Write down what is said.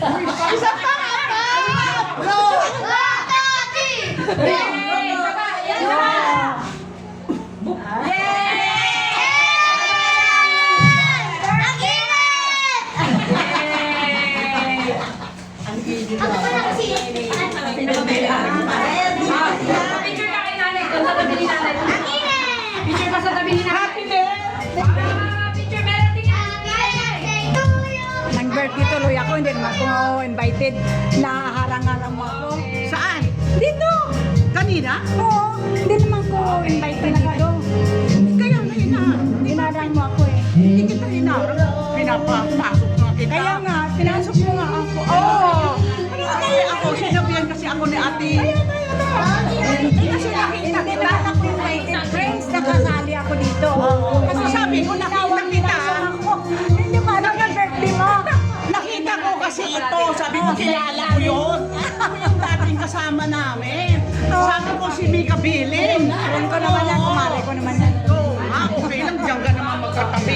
Isa pa! No! Picture ka kay nanay. Doon sa tabi ni nanay. Picture ka sa tabi ni nanay. Picture meron din yan. Nang birthday tuloy ako, hindi naman ako invited. Naharang-harang mo ako. Saan? Dito! Kanina? Oo, hindi naman ko invited dito. Kaya ngayon na. Dinarang mo ako eh. Hindi kita hinarap. Pinapapasok nga kita. Kaya nga, pinasok mo nga ako. Oo! Kaya ako, sinabihan kasi ako ni ate. Kasi nakita Hindi kita. naman ako invited. Friends, nakasali ako dito. Kasi sabi ko, nakita kita. Hindi ba ano yung birthday mo? Nakita ko kasi ito. Sabi ko, kilala ko yun. Ako yung dating kasama namin. Sabi ko, si Mika Billing. Alam ko naman yan, kumari ko naman yan. Oo, okay lang. Diyan ka naman magkatabi.